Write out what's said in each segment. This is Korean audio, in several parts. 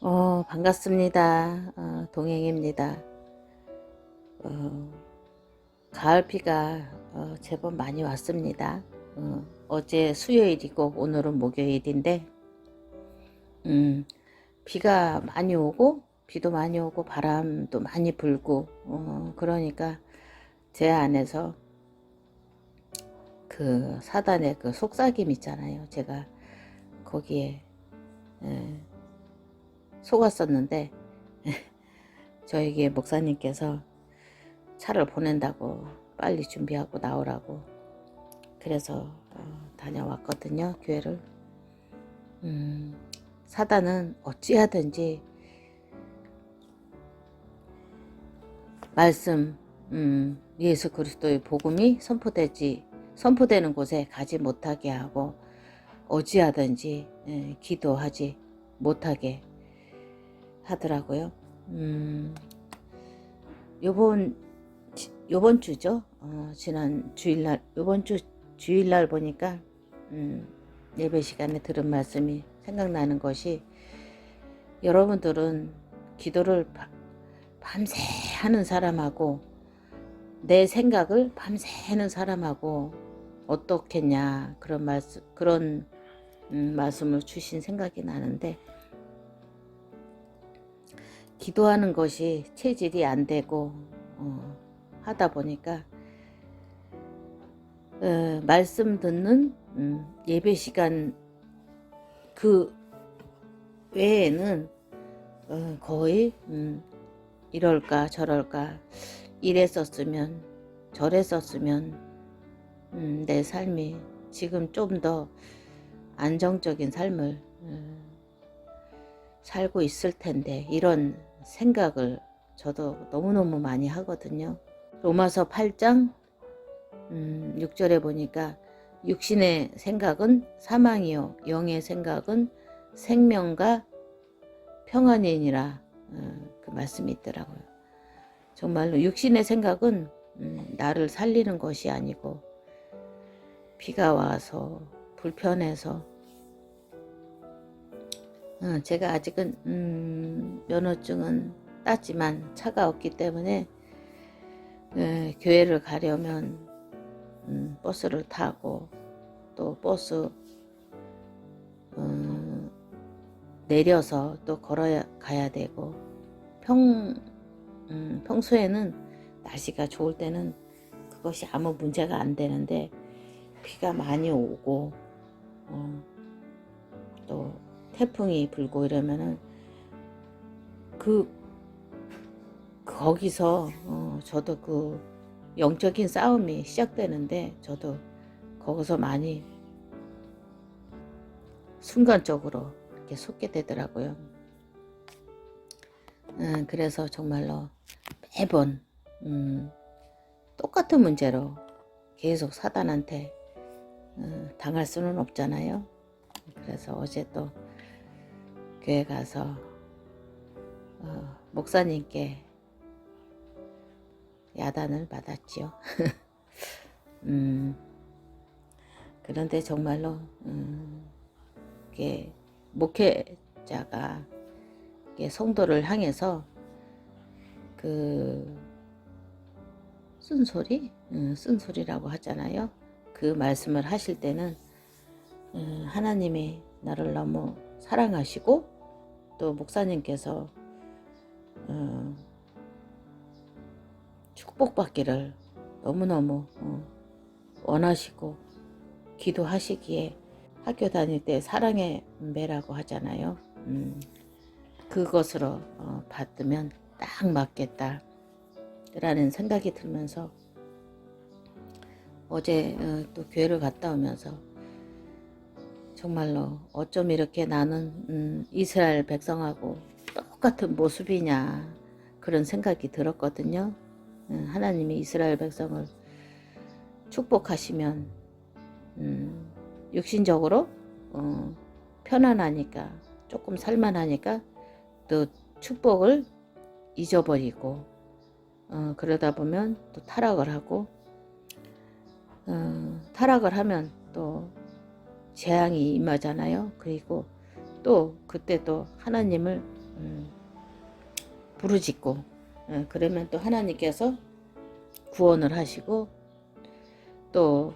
반갑습니다. 동행입니다. 어, 가을비가 제법 많이 왔습니다. 어제 수요일이고 오늘은 목요일인데 비가 많이 오고 비도 많이 오고 바람도 많이 불고 그러니까 제 안에서 그 사단의 그 속삭임 있잖아요. 제가 거기에 속았었는데 저에게 목사님께서 차를 보낸다고 빨리 준비하고 나오라고 그래서 다녀왔거든요. 교회를. 사단은 어찌하든지 말씀 예수 그리스도의 복음이 선포되는 곳에 가지 못하게 하고 어찌하든지 기도하지 못하게 하더라고요. 요번 주죠. 지난 주일날 요번 주 주일날 보니까 예배 시간에 들은 말씀이 생각나는 것이, 여러분들은 기도를 밤새 하는 사람하고 내 생각을 밤새 하는 사람하고 어떻겠냐, 그런 말씀을 주신 생각이 나는데, 기도하는 것이 체질이 안 되고 하다 보니까 말씀 듣는 예배 시간 그 외에는 거의 이럴까 저럴까, 이랬었으면 저랬었으면 내 삶이 지금 좀 더 안정적인 삶을 살고 있을 텐데, 이런 생각을 저도 너무너무 많이 하거든요. 로마서 8장 6절에 보니까 육신의 생각은 사망이요 영의 생각은 생명과 평안이니라, 그 말씀이 있더라고요. 정말로 육신의 생각은 나를 살리는 것이 아니고, 비가 와서 불편해서, 제가 아직은 면허증은 땄지만 차가 없기 때문에 교회를 가려면 버스를 타고, 또 버스 내려서 또 걸어 가야 되고, 평소에는 날씨가 좋을 때는 그것이 아무 문제가 안 되는데, 비가 많이 오고 또 태풍이 불고 이러면은 거기서 저도 그 영적인 싸움이 시작되는데, 저도 거기서 많이 순간적으로 이렇게 속게 되더라고요. 그래서 정말로 매번 똑같은 문제로 계속 사단한테 당할 수는 없잖아요. 그래서 어제 또 교회 가서 목사님께 야단을 받았지요. 그런데 정말로 이게 목회자가 성도를 향해서 그 쓴소리라고 하잖아요. 그 말씀을 하실 때는 하나님이 나를 너무 사랑하시고, 또 목사님께서 축복받기를 너무너무 원하시고 기도하시기에 학교 다닐 때 사랑의 매라고 하잖아요. 그것으로 받으면 딱 맞겠다 라는 생각이 들면서 어제 또 교회를 갔다 오면서 정말로 어쩜 이렇게 나는 이스라엘 백성하고 똑같은 모습이냐, 그런 생각이 들었거든요. 하나님이 이스라엘 백성을 축복하시면 육신적으로 편안하니까, 조금 살만하니까 또 축복을 잊어버리고, 그러다 보면 또 타락을 하고, 타락을 하면 또 재앙이 임하잖아요. 그리고 또 그때 또 하나님을 부르짖고 그러면 또 하나님께서 구원을 하시고 또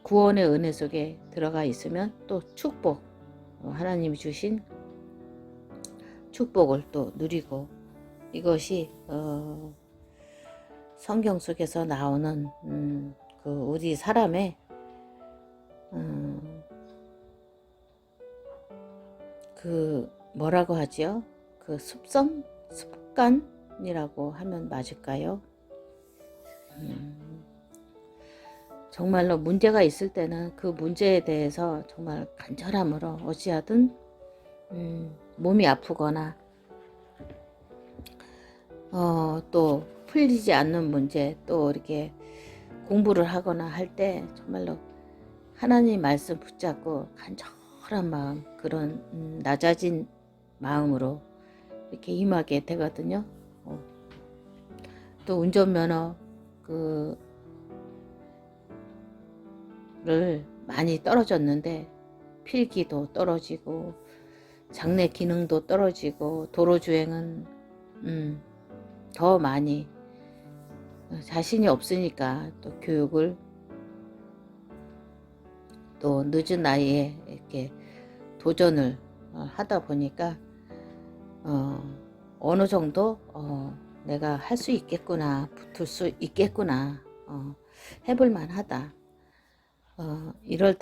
구원의 은혜 속에 들어가 있으면 또 축복 하나님이 주신 축복을 또 누리고 이것이 성경 속에서 나오는 그 우리 사람의 그 뭐라고 하지요? 그 습관이라고 하면 맞을까요? 정말로 문제가 있을 때는 그 문제에 대해서 정말 간절함으로 어찌하든 몸이 아프거나 또 풀리지 않는 문제 또 이렇게 공부를 하거나 할 때 정말로 하나님 말씀 붙잡고 간절한 마음 그런 낮아진 마음으로 이렇게 임하게 되거든요. 또 운전면허 를 많이 떨어졌는데 필기도 떨어지고 장내 기능도 떨어지고 도로주행은 더 많이 자신이 없으니까 또 교육을 또 늦은 나이에 이렇게 도전을 하다 보니까 어느 정도 내가 할 수 있겠구나 붙을 수 있겠구나 해볼 만하다 이럴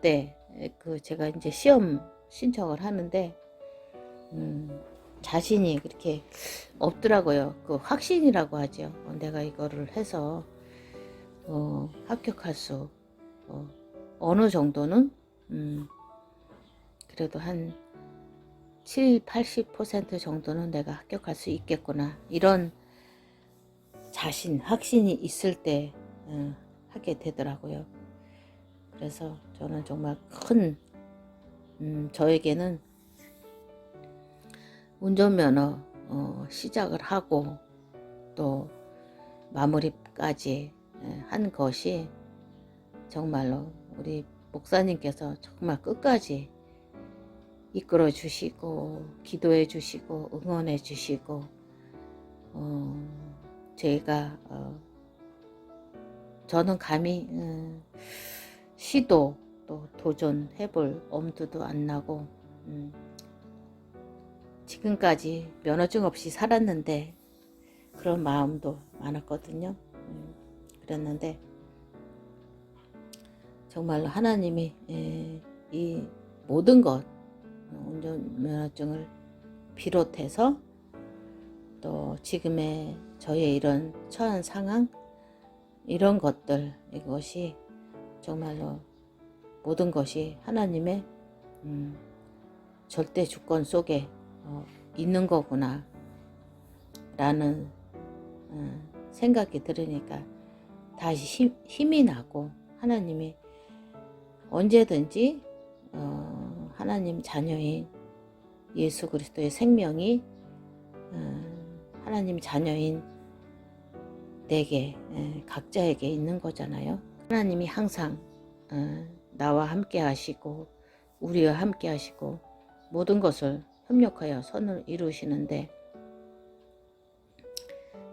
때 그 제가 이제 시험 신청을 하는데 자신이 그렇게 없더라고요. 그 확신이라고 하죠. 내가 이거를 해서 합격할 수 어느 정도는 그래도 한 7, 80% 정도는 내가 합격할 수 있겠구나 이런 자신, 확신이 있을 때 하게 되더라고요. 그래서 저는 정말 큰 저에게는 운전면허 시작을 하고 또 마무리까지 한 것이 정말로 우리 목사님께서 정말 끝까지 이끌어 주시고 기도해 주시고 응원해 주시고 제가 저는 감히 시도 또 도전해볼 엄두도 안 나고 지금까지 면허증 없이 살았는데 그런 마음도 많았거든요. 그랬는데 정말로 하나님이 이 모든 것 운전면허증을 비롯해서 또 지금의 저의 이런 처한 상황 이런 것들 이것이 정말로 모든 것이 하나님의 절대 주권 속에 있는 거구나 라는 생각이 들으니까 다시 힘이 나고 하나님이 언제든지 하나님 자녀인 예수 그리스도의 생명이 하나님 자녀인 내게 각자에게 있는 거잖아요. 하나님이 항상 나와 함께 하시고 우리와 함께 하시고 모든 것을 협력하여 선을 이루시는데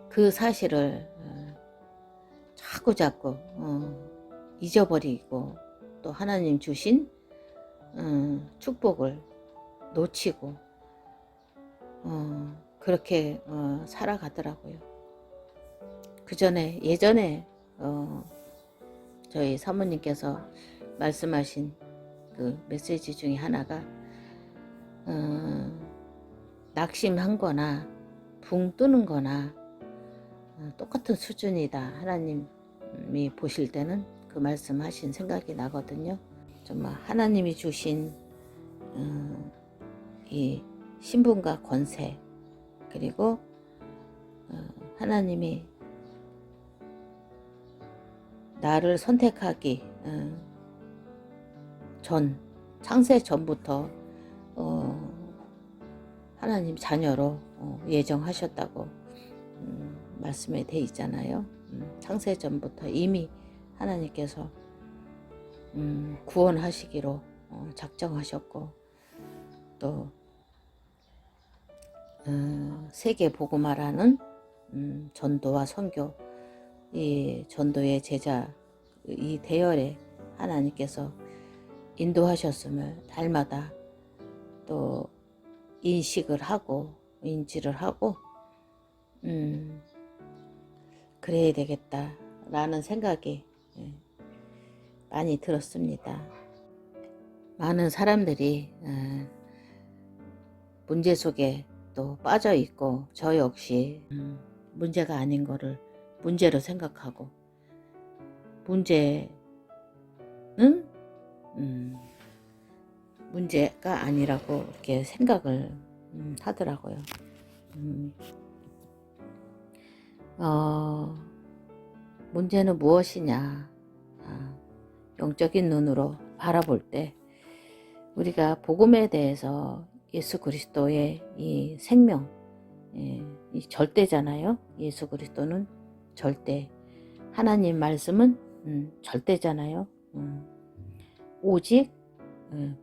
그 사실을 자꾸 잊어버리고 또 하나님 주신 축복을 놓치고 그렇게 살아가더라고요. 예전에 저희 사모님께서 말씀하신 그 메시지 중에 하나가 낙심한 거나 붕 뜨는 거나 똑같은 수준이다. 하나님이 보실 때는 그 말씀하신 생각이 나거든요. 정말 하나님이 주신 이 신분과 권세 그리고 하나님이 나를 선택하기 전 창세 전부터 하나님 자녀로 예정하셨다고 말씀에 돼 있잖아요. 창세 전부터 이미 하나님께서 구원하시기로 작정하셨고 또 세계 복음화라는 전도와 선교, 이 전도의 제자, 이 대열에 하나님께서 인도하셨음을 날마다 또 인식을 하고 인지를 하고 그래야 되겠다라는 생각이 많이 들었습니다. 많은 사람들이 문제 속에 또 빠져 있고 저 역시 문제가 아닌 거를 문제로 생각하고 문제는 문제가 아니라고 이렇게 생각을 하더라고요. 문제는 무엇이냐? 영적인 눈으로 바라볼 때 우리가 복음에 대해서 예수 그리스도의 이 생명, 이 절대잖아요. 예수 그리스도는 절대, 하나님 말씀은 절대잖아요. 오직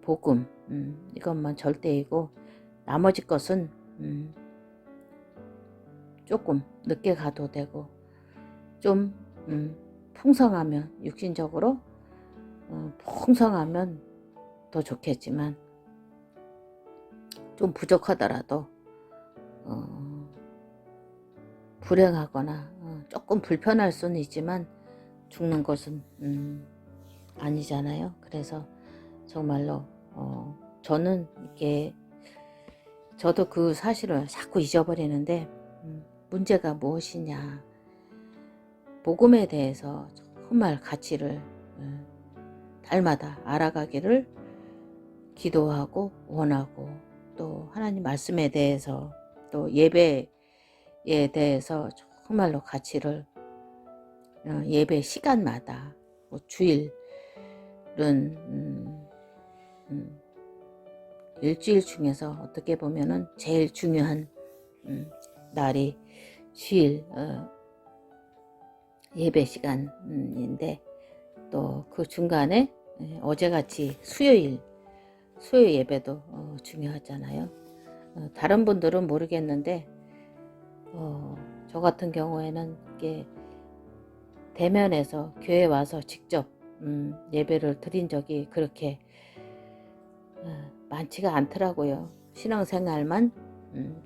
복음, 이것만 절대이고 나머지 것은 조금 늦게 가도 되고 좀 풍성하면 육신적으로 풍성하면 더 좋겠지만 좀 부족하더라도 불행하거나 조금 불편할 수는 있지만 죽는 것은 아니잖아요. 그래서 정말로 저는 이게 저도 그 사실을 자꾸 잊어버리는데 문제가 무엇이냐, 복음에 대해서 정말 가치를 날마다 알아가기를 기도하고 원하고 또 하나님 말씀에 대해서 또 예배에 대해서 정말로 가치를 예배 시간마다 뭐 주일은 일주일 중에서 어떻게 보면은 제일 중요한 날이 주일 예배 시간인데 또 그 중간에 어제같이 수요일 예배도 중요하잖아요. 다른 분들은 모르겠는데 저 같은 경우에는 이게 대면에서 교회 와서 직접 예배를 드린 적이 그렇게 많지가 않더라고요. 신앙생활만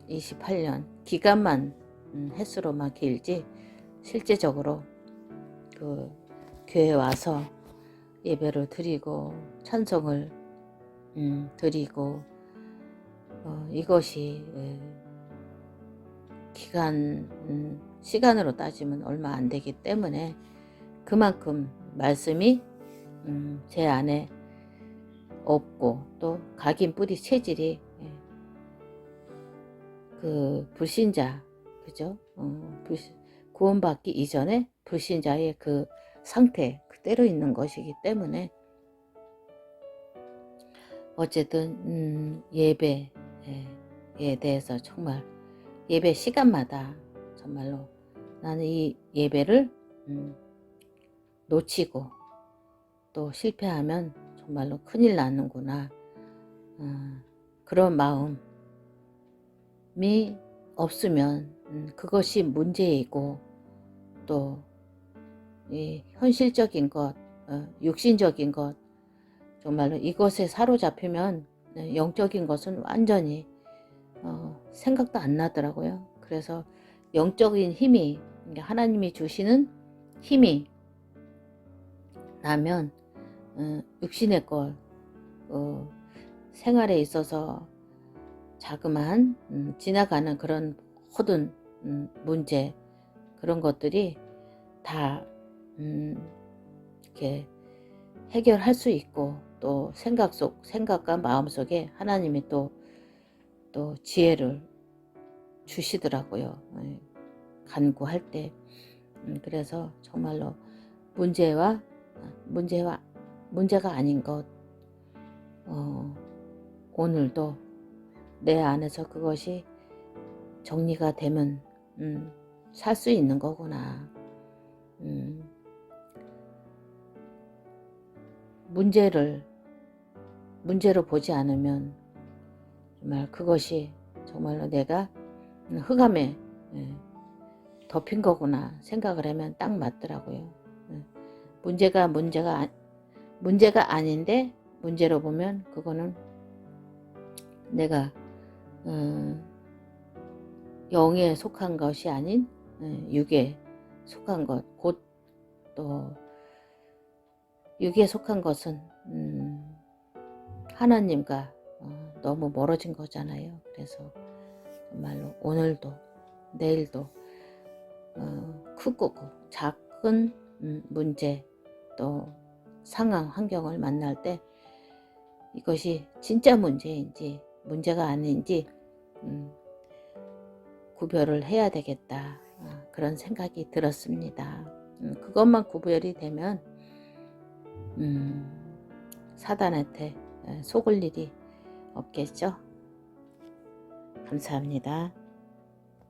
28년 기간만 횟수로만 길지 실제적으로 그 교회 와서 예배를 드리고 찬송을 드리고 이것이 시간으로 따지면 얼마 안 되기 때문에 그만큼 말씀이 제 안에 없고 또 각인 뿌리 체질이 그 불신자, 그죠? 구원받기 이전에 불신자의 그 상태 그대로 있는 것이기 때문에 어쨌든 예배에 대해서 정말 예배 시간마다 정말로 나는 이 예배를 놓치고 또 실패하면 정말로 큰일 나는구나, 그런 마음이 없으면 그것이 문제이고 또 이 현실적인 것, 육신적인 것 정말로 이것에 사로잡히면 영적인 것은 완전히 생각도 안 나더라고요. 그래서 영적인 힘이 하나님이 주시는 힘이 나면 육신의 것 생활에 있어서 자그마한 지나가는 그런 모든 문제 그런 것들이 다 이렇게 해결할 수 있고 또 생각과 마음 속에 하나님이 또 지혜를 주시더라고요. 간구할 때. 그래서 정말로 문제가 아닌 것, 오늘도 내 안에서 그것이 정리가 되면 살 수 있는 거구나. 문제로 보지 않으면 정말 그것이 정말로 내가 흑암에 덮인 거구나 생각을 하면 딱 맞더라고요. 문제가 아닌데 문제로 보면 그거는 내가 영에 속한 것이 아닌 육에 속한 것, 곧 또 육에 속한 것은 하나님과 너무 멀어진 거잖아요. 그래서 정말로 오늘도 내일도 크고 작은 문제 또 상황 환경을 만날 때 이것이 진짜 문제인지 문제가 아닌지 구별을 해야 되겠다, 그런 생각이 들었습니다. 그것만 구별이 되면 사단한테 속을 일이 없겠죠. 감사합니다.